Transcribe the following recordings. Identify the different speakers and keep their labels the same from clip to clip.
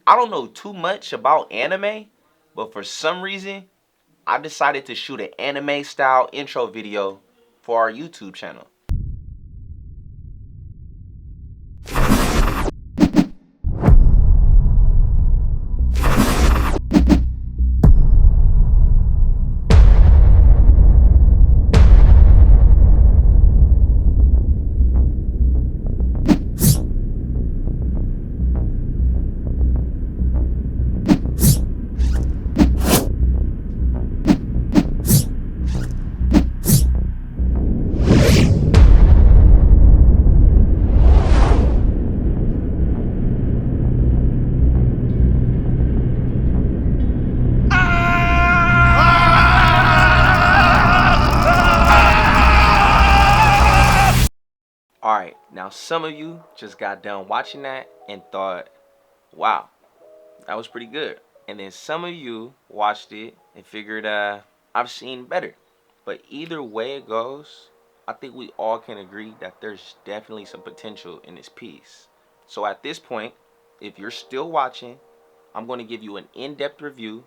Speaker 1: I don't know too much about anime, but for some reason, I decided to shoot an anime style intro video for our YouTube channel. Alright, now some of you just got done watching that and thought, wow, that was pretty good. And then some of you watched it and figured, I've seen better. But either way it goes, I think we all can agree that there's definitely some potential in this piece. So at this point, if you're still watching, I'm going to give you an in-depth review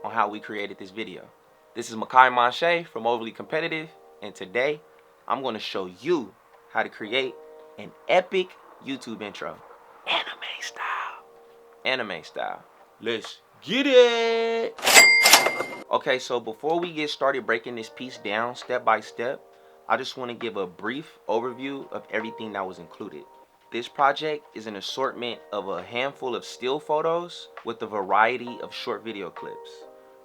Speaker 1: on how we created this video. This is Makai Manche from Overly Competitive, and today I'm going to show you how to create an epic YouTube intro. Anime style. Anime style. Let's get it! Okay, so before we get started breaking this piece down step by step, I just want to give a brief overview of everything that was included. This project is an assortment of a handful of still photos with a variety of short video clips.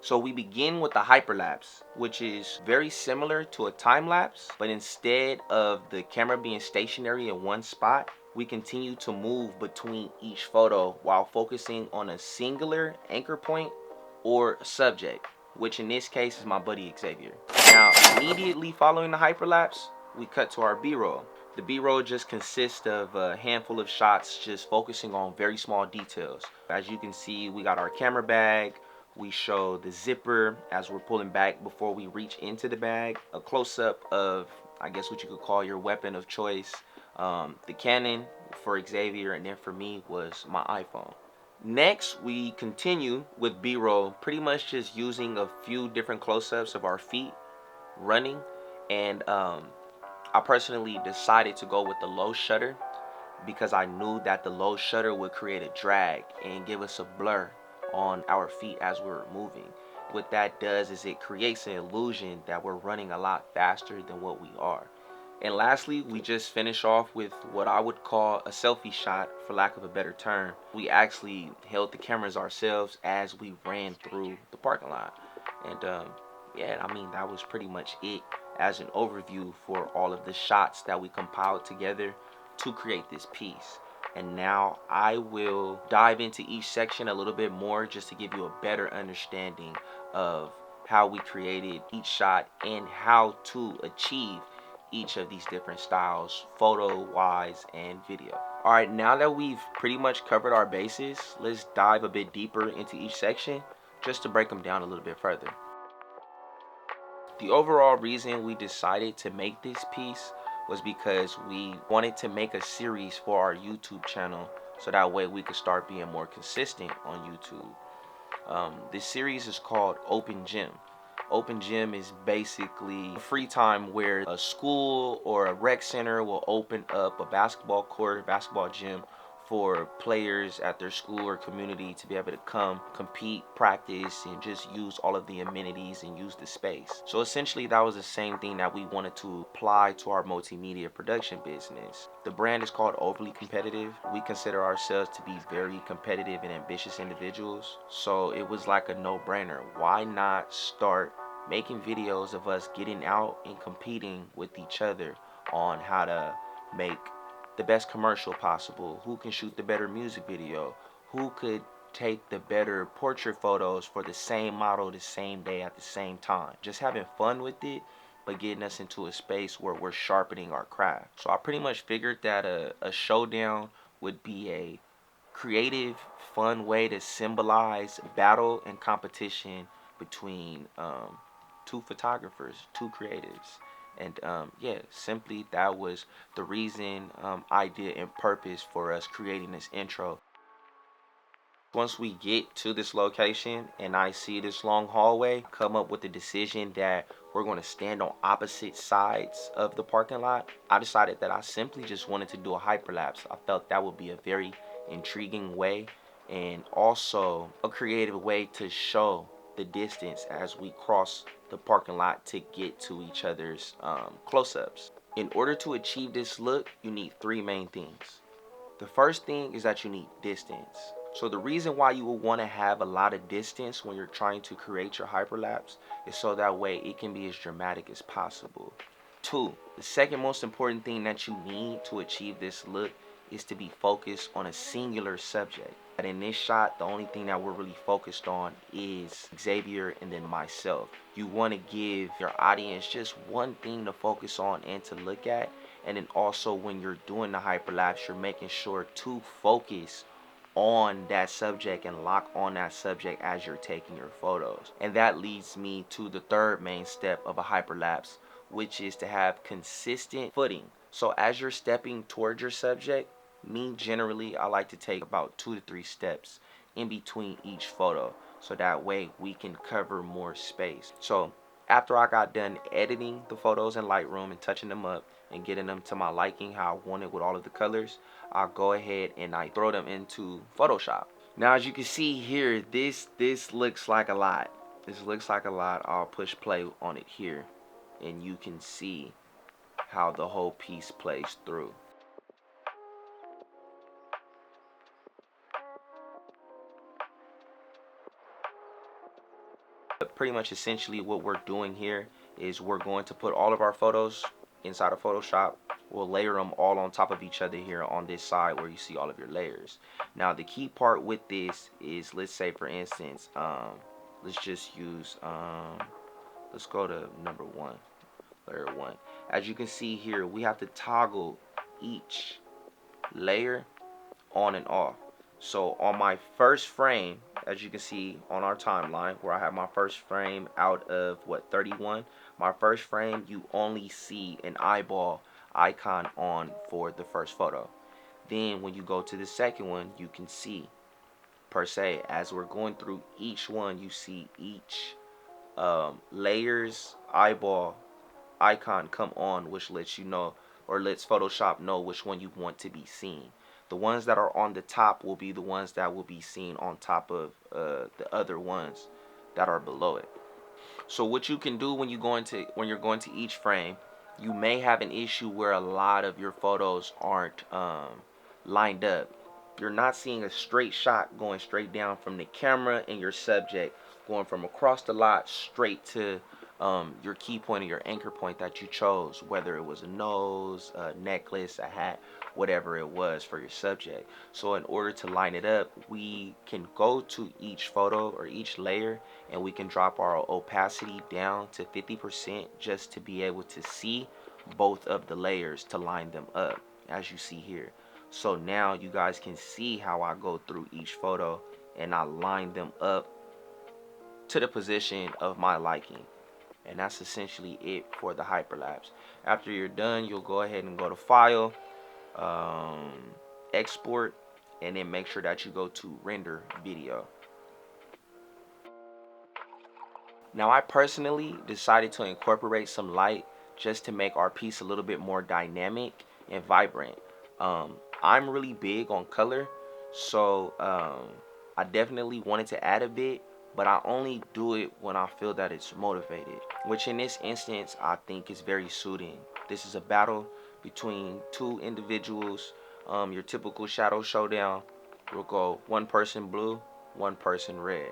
Speaker 1: So we begin with the hyperlapse, which is very similar to a time lapse, but instead of the camera being stationary in one spot, we continue to move between each photo while focusing on a singular anchor point or subject, which in this case is my buddy Xavier. Now, immediately following the hyperlapse, we cut to our B-roll. The B-roll just consists of a handful of shots just focusing on very small details. As you can see, we got our camera bag. We show the zipper as we're pulling back before we reach into the bag. A close-up of, I guess what you could call your weapon of choice. The Canon for Xavier, and then for me was my iPhone. Next, we continue with B-roll, pretty much just using a few different close-ups of our feet running, and I personally decided to go with the low shutter because I knew that the low shutter would create a drag and give us a blur on our feet as we're moving. What that does is it creates an illusion that we're running a lot faster than what we are. And lastly, we just finish off with what I would call a selfie shot, for lack of a better term. We actually held the cameras ourselves as we ran through the parking lot. And yeah, I mean, that was pretty much it as an overview for all of the shots that we compiled together to create this piece. And now I will dive into each section a little bit more just to give you a better understanding of how we created each shot and how to achieve each of these different styles, photo wise and video. All right, now that we've pretty much covered our bases, let's dive a bit deeper into each section just to break them down a little bit further. The overall reason we decided to make this piece was because we wanted to make a series for our YouTube channel so that way we could start being more consistent on YouTube. This series is called Open Gym. Open Gym is basically free time where a school or a rec center will open up a basketball court, a basketball gym for players at their school or community to be able to come compete, practice, and just use all of the amenities and use the space. So essentially that was the same thing that we wanted to apply to our multimedia production business. The brand is called Overly Competitive. We consider ourselves to be very competitive and ambitious individuals. So it was like a no-brainer. Why not start making videos of us getting out and competing with each other on how to make the best commercial possible, who can shoot the better music video, who could take the better portrait photos for the same model the same day at the same time. Just having fun with it, but getting us into a space where we're sharpening our craft. So I pretty much figured that a showdown would be a creative, fun way to symbolize battle and competition between two photographers, two creatives. And yeah, simply that was the reason, idea, and purpose for us creating this intro. Once we get to this location and I see this long hallway, come up with the decision that we're going to stand on opposite sides of the parking lot, I decided that I simply just wanted to do a hyperlapse. I felt that would be a very intriguing way and also a creative way to show the distance as we cross the parking lot to get to each other's close-ups. In order to achieve this look, you need three main things. The first thing is that you need distance. So the reason why you will want to have a lot of distance when you're trying to create your hyperlapse is so that way it can be as dramatic as possible. Two, the second most important thing that you need to achieve this look is to be focused on a singular subject. But in this shot, the only thing that we're really focused on is Xavier and then myself. You want to give your audience just one thing to focus on and to look at. And then also when you're doing the hyperlapse, you're making sure to focus on that subject and lock on that subject as you're taking your photos. And that leads me to the third main step of a hyperlapse, which is to have consistent footing. So as you're stepping towards your subject, me generally, I like to take about 2 to 3 steps in between each photo so that way we can cover more space. So after I got done editing the photos in Lightroom and touching them up and getting them to my liking, how I wanted with all of the colors, I'll go ahead and I throw them into Photoshop. Now as you can see here, this looks like a lot. This looks like a lot. I'll push play on it here and you can see how the whole piece plays through. But pretty much essentially what we're doing here is we're going to put all of our photos inside of Photoshop. We'll layer them all on top of each other here on this side where you see all of your layers. Now the key part with this is, let's say for instance, let's just use let's go to number 1, layer 1. As you can see here, we have to toggle each layer on and off. So on my first frame, as you can see on our timeline where I have my first frame out of what, 31, my first frame, you only see an eyeball icon on for the first photo. Then when you go to the second one, you can see per se as we're going through each one, you see each layers eyeball icon come on, which lets you know, or lets Photoshop know which one you want to be seen. The ones that are on the top will be the ones that will be seen on top of the other ones that are below it. So what you can do when you're going to each frame, you may have an issue where a lot of your photos aren't lined up. You're not seeing a straight shot going straight down from the camera and your subject going from across the lot straight to your key point or your anchor point that you chose, whether it was a nose, a necklace, a hat, whatever it was for your subject. So in order to line it up, we can go to each photo or each layer and we can drop our opacity down to 50% just to be able to see both of the layers to line them up, as you see here. So now you guys can see how I go through each photo and I line them up to the position of my liking. And that's essentially it for the hyperlapse. After you're done, you'll go ahead and go to File, Export, and then make sure that you go to Render Video. Now I personally decided to incorporate some light just to make our piece a little bit more dynamic and vibrant. I'm really big on color, so I definitely wanted to add a bit, but I only do it when I feel that it's motivated, which in this instance I think is very suiting. This is a battle between two individuals, your typical shadow showdown. We'll go one person blue, one person red.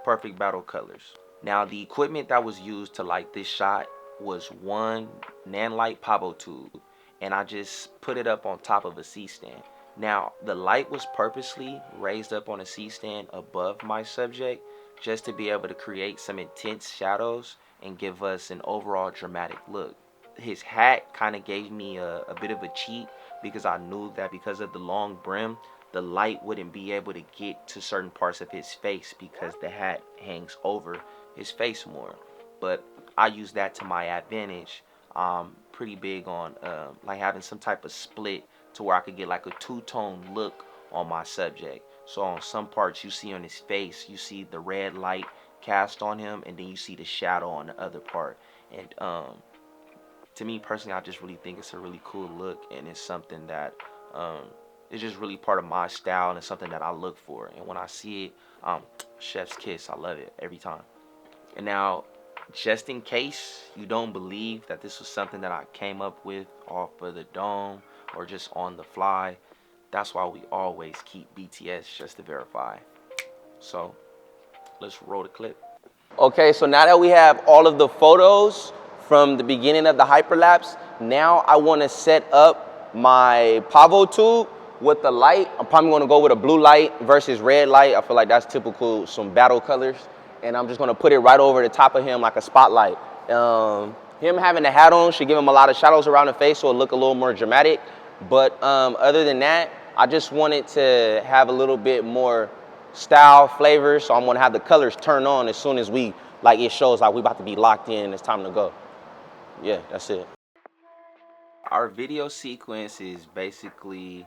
Speaker 1: Perfect battle colors. Now the equipment that was used to light this shot was one Nanlite Pavo tube, and I just put it up on top of a C-stand. Now the light was purposely raised up on a C-stand above my subject just to be able to create some intense shadows and give us an overall dramatic look. His hat kind of gave me a bit of a cheat because I knew that because of the long brim, the light wouldn't be able to get to certain parts of his face because the hat hangs over his face more. But I use that to my advantage. I'm pretty big on like having some type of split to where I could get like a two-tone look on my subject. So on some parts you see on his face, you see the red light cast on him, and then you see the shadow on the other part. And to me personally, I just really think it's a really cool look, and it's something that um, is just really part of my style, and it's something that I look for. And when I see it, chef's kiss. I love it every time. And now, just in case you don't believe that this was something that I came up with off of the dome or just on the fly, that's why we always keep BTS just to verify. So let's roll the clip. Okay, so now that we have all of the photos from the beginning of the hyperlapse, now I want to set up my pavo tube with the light. I'm probably going to go with a blue light versus red light. I feel like that's typical, some battle colors. And I'm just going to put it right over the top of him like a spotlight. Him having the hat on should give him a lot of shadows around the face, so it'll look a little more dramatic. But other than that, I just wanted to have a little bit more style, flavor, so I'm gonna have the colors turn on as soon as we, like, it shows like we about to be locked in, it's time to go. Yeah, that's it. Our video sequence is basically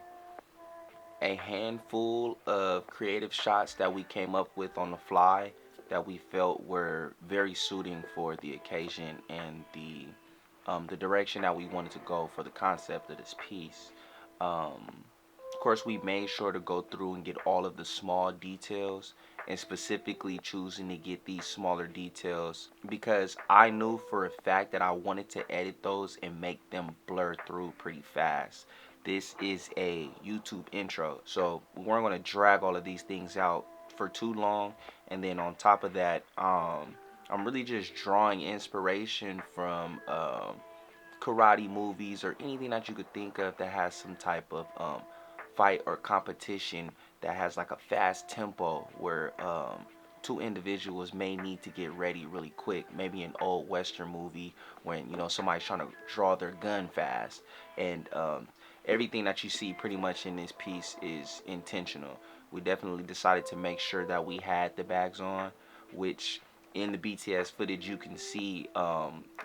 Speaker 1: a handful of creative shots that we came up with on the fly that we felt were very suiting for the occasion and the direction that we wanted to go for the concept of this piece. Of course, we made sure to go through and get all of the small details, and specifically choosing to get these smaller details because I knew for a fact that I wanted to edit those and make them blur through pretty fast. This is a YouTube intro, so we weren't going to drag all of these things out for too long. And then on top of that, I'm really just drawing inspiration from karate movies or anything that you could think of that has some type of fight or competition that has like a fast tempo where two individuals may need to get ready really quick. Maybe an old western movie when somebody's trying to draw their gun fast. And everything that you see pretty much in this piece is intentional. We definitely decided to make sure that we had the bags on, which in the BTS footage you can see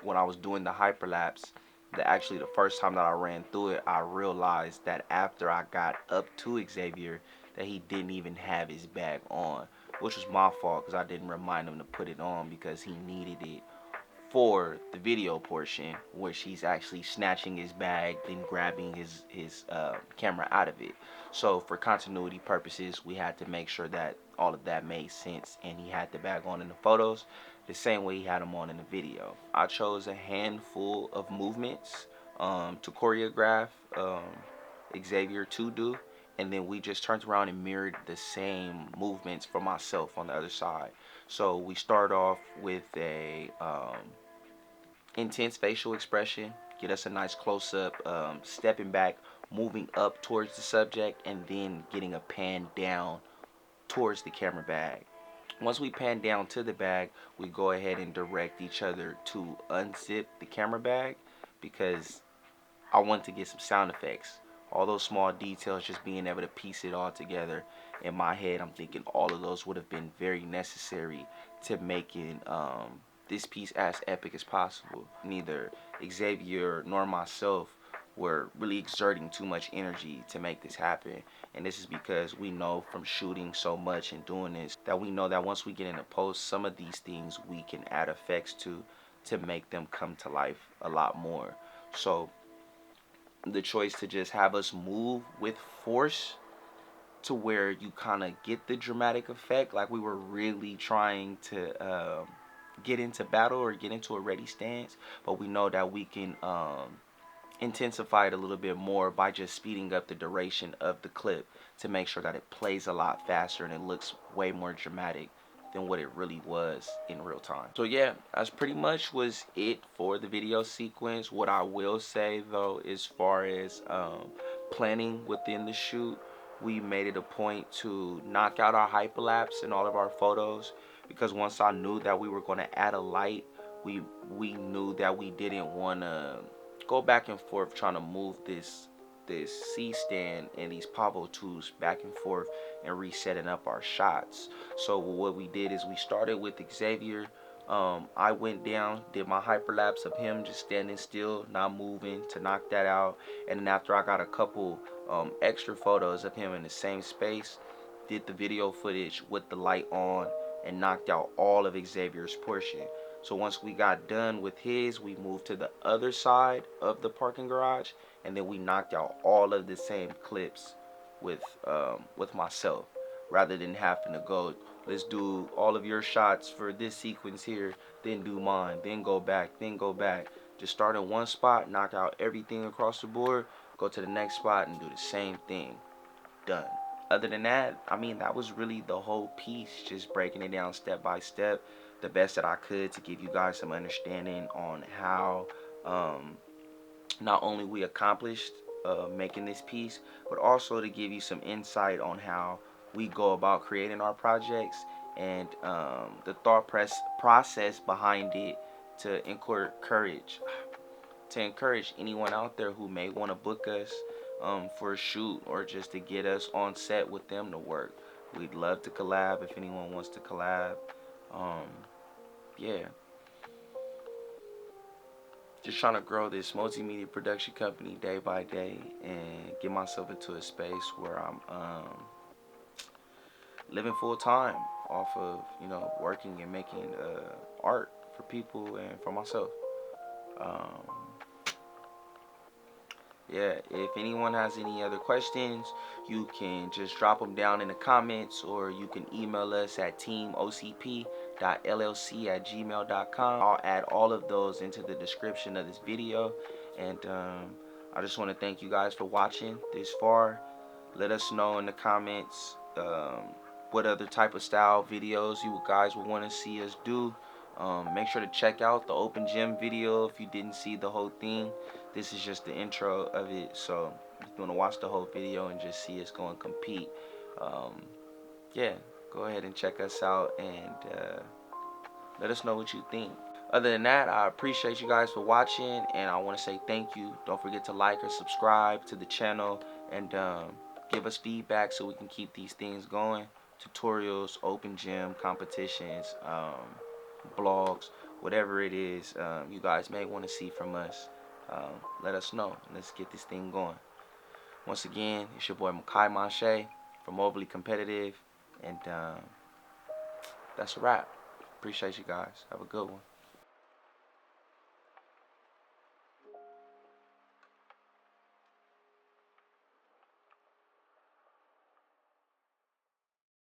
Speaker 1: when I was doing the hyperlapse, that actually the first time that I ran through it, I realized that after I got up to Xavier that he didn't even have his bag on, which was my fault because I didn't remind him to put it on because he needed it for the video portion, which he's actually snatching his bag then grabbing his camera out of it. So for continuity purposes, we had to make sure that all of that made sense, and he had the bag on in the photos the same way he had them on in the video. I chose a handful of movements to choreograph Xavier to do, and then we just turned around and mirrored the same movements for myself on the other side. So we start off with a intense facial expression, get us a nice close-up, stepping back, moving up towards the subject, and then getting a pan down towards the camera bag. Once we pan down to the bag, we go ahead and direct each other to unzip the camera bag because I want to get some sound effects. All those small details, just being able to piece it all together. In my head, I'm thinking all of those would have been very necessary to making this piece as epic as possible. Neither Xavier nor myself were really exerting too much energy to make this happen. And this is because we know from shooting so much and doing this that we know that once we get into post, some of these things we can add effects to make them come to life a lot more. So the choice to just have us move with force to where you kind of get the dramatic effect, like we were really trying to get into battle or get into a ready stance, but we know that we can intensify it a little bit more by just speeding up the duration of the clip to make sure that it plays a lot faster and it looks way more dramatic than what it really was in real time. So yeah, that's pretty much was it for the video sequence. What I will say though, as far as planning within the shoot, we made it a point to knock out our hyperlapse in all of our photos because once I knew that we were going to add a light, we knew that we didn't want to go back and forth trying to move this C-stand and these pavo tubes back and forth and resetting up our shots. So what we did is we started with Xavier. I went down, did my hyperlapse of him just standing still, not moving, to knock that out. And then after I got a couple extra photos of him in the same space, did the video footage with the light on and knocked out all of Xavier's portion. So once we got done with his, we moved to the other side of the parking garage, and then we knocked out all of the same clips with myself, rather than having to go, let's do all of your shots for this sequence here, then do mine, then go back, then go back. Just start in one spot, knock out everything across the board, go to the next spot and do the same thing. Done. Other than that, I mean, that was really the whole piece, just breaking it down step by step, the best that I could, to give you guys some understanding on how not only we accomplished making this piece, but also to give you some insight on how we go about creating our projects, and the thought process behind it, to encourage anyone out there who may want to book us for a shoot, or just to get us on set with them to work. We'd love to collab if anyone wants to collab. Um, yeah, just trying to grow this multimedia production company day by day, and get myself into a space where I'm living full time off of, working and making art for people and for myself. Um, yeah, if anyone has any other questions, you can just drop them down in the comments, or you can email us at teamocp.llc@gmail.com. I'll add all of those into the description of this video. And I just want to thank you guys for watching this far. Let us know in the comments what other type of style videos you guys would want to see us do. Make sure to check out the open gym video if you didn't see the whole thing. This is just the intro of it, so if you want to watch the whole video and just see us go and compete, yeah, go ahead and check us out, and let us know what you think. Other than that, I appreciate you guys for watching, and I want to say thank you. Don't forget to like or subscribe to the channel, and give us feedback so we can keep these things going. Tutorials, open gym competitions, blogs, whatever it is you guys may want to see from us. Let us know. Let's get this thing going. Once again, it's your boy Makai Manche from Overly Competitive, and that's a wrap. Appreciate you guys. Have a good one.